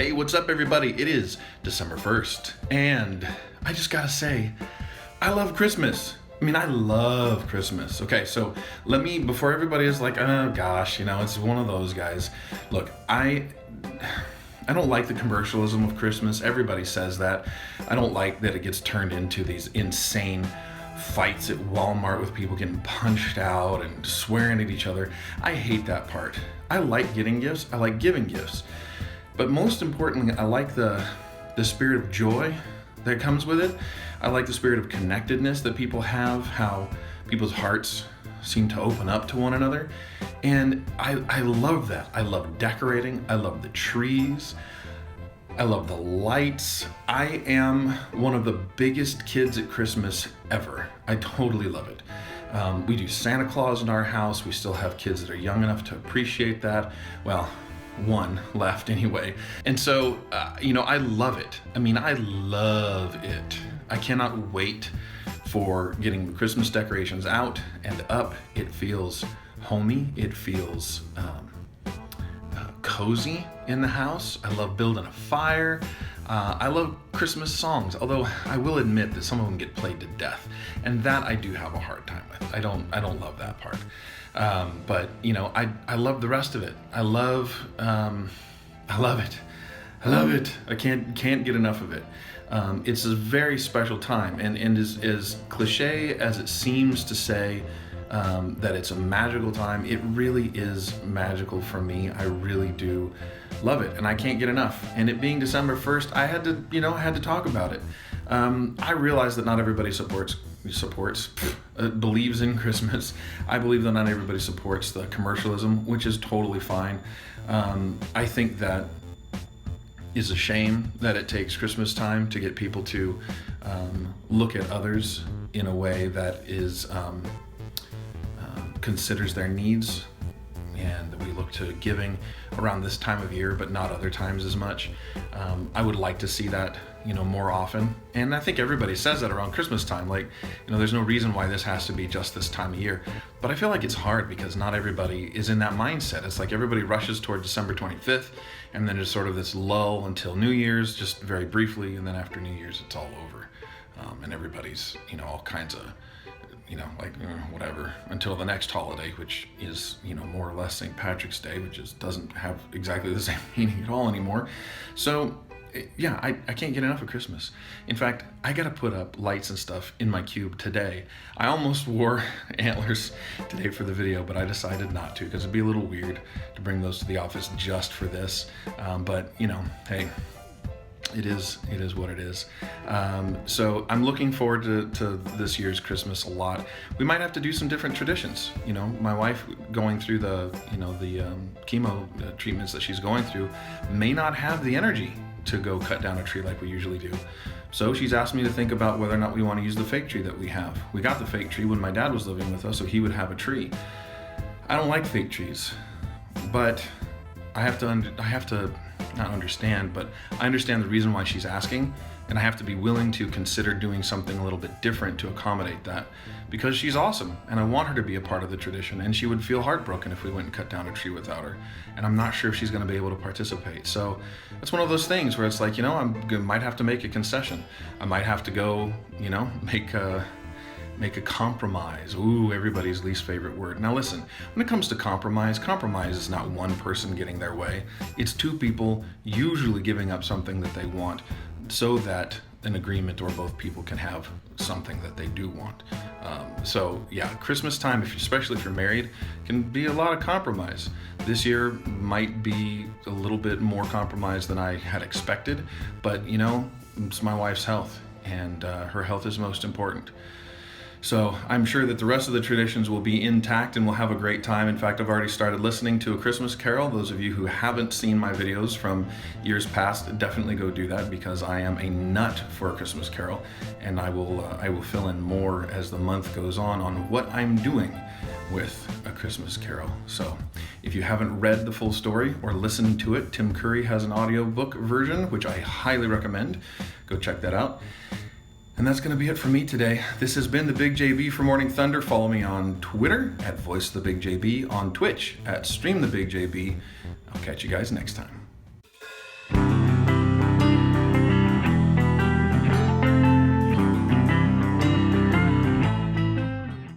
Hey, what's up everybody? It is December 1st, and I just gotta say, I love Christmas. I love Christmas. Okay, so before everybody is like, oh gosh, it's one of those guys. Look, I don't like the commercialism of Christmas. Everybody says that. I don't like that it gets turned into these insane fights at Walmart with people getting punched out and swearing at each other. I hate that part. I like getting gifts. I like giving gifts. But most importantly, I like the spirit of joy that comes with it. I like the spirit of connectedness that people have, how people's hearts seem to open up to one another. And I love that. I love decorating. I love the trees. I love the lights. I am one of the biggest kids at Christmas ever. I totally love it. We do Santa Claus in our house. We still have kids that are young enough to appreciate that. Well, one left anyway. And so, I love it. I love it. I cannot wait for getting Christmas decorations out and up. It feels homey. It feels cozy in the house. I love building a fire. I love Christmas songs, although I will admit that some of them get played to death, and that I do have a hard time with. I don't love that part. But I love the rest of it. I love it. I love it. I can't get enough of it. It's a very special time, and as cliche as it seems to say that it's a magical time, it really is magical for me. I really do love it, and I can't get enough. And it being December 1st, I had to talk about it. I realize that not everybody believes in Christmas. I believe that not everybody supports the commercialism, which is totally fine. I think that is a shame that it takes Christmas time to get people to look at others in a way that is considers their needs, and we look to giving around this time of year, but not other times as much. I would like to see that, more often. And I think everybody says that around Christmas time. There's no reason why this has to be just this time of year. But I feel like it's hard because not everybody is in that mindset. It's like everybody rushes toward December 25th, and then there's sort of this lull until New Year's, just very briefly, and then after New Year's, it's all over. And everybody's, all kinds of whatever, until the next holiday, which is, more or less St. Patrick's Day, which doesn't have exactly the same meaning at all anymore. So, yeah, I can't get enough of Christmas. In fact, I gotta put up lights and stuff in my cube today. I almost wore antlers today for the video, but I decided not to, because it'd be a little weird to bring those to the office just for this. But, hey, it is what it is. So I'm looking forward to this year's Christmas a lot. We might have to do some different traditions. My wife going through the chemo treatments that she's going through may not have the energy to go cut down a tree like we usually do. So she's asked me to think about whether or not we want to use the fake tree that we have. We got the fake tree when my dad was living with us, so he would have a tree. I don't like fake trees, but I have to not understand, but I understand the reason why she's asking, and I have to be willing to consider doing something a little bit different to accommodate that, because she's awesome and I want her to be a part of the tradition, and she would feel heartbroken if we went and cut down a tree without her, and I'm not sure if she's going to be able to participate. So it's one of those things where it's like, I might have to make a concession. I might have to go, make a compromise. Ooh, everybody's least favorite word. Now listen, when it comes to compromise is not one person getting their way. It's two people usually giving up something that they want so that an agreement or both people can have something that they do want. So yeah, Christmas time, especially if you're married, can be a lot of compromise. This year might be a little bit more compromise than I had expected, but it's my wife's health, and her health is most important. So I'm sure that the rest of the traditions will be intact and we'll have a great time. In fact, I've already started listening to A Christmas Carol. Those of you who haven't seen my videos from years past, definitely go do that, because I am a nut for A Christmas Carol, and I will fill in more as the month goes on what I'm doing with A Christmas Carol. So if you haven't read the full story or listened to it, Tim Curry has an audiobook version, which I highly recommend. Go check that out. And that's going to be it for me today. This has been TheBigJB for Morning Thunder. Follow me on Twitter @VoiceTheBigJB, on Twitch @StreamTheBigJB. I'll catch you guys next time.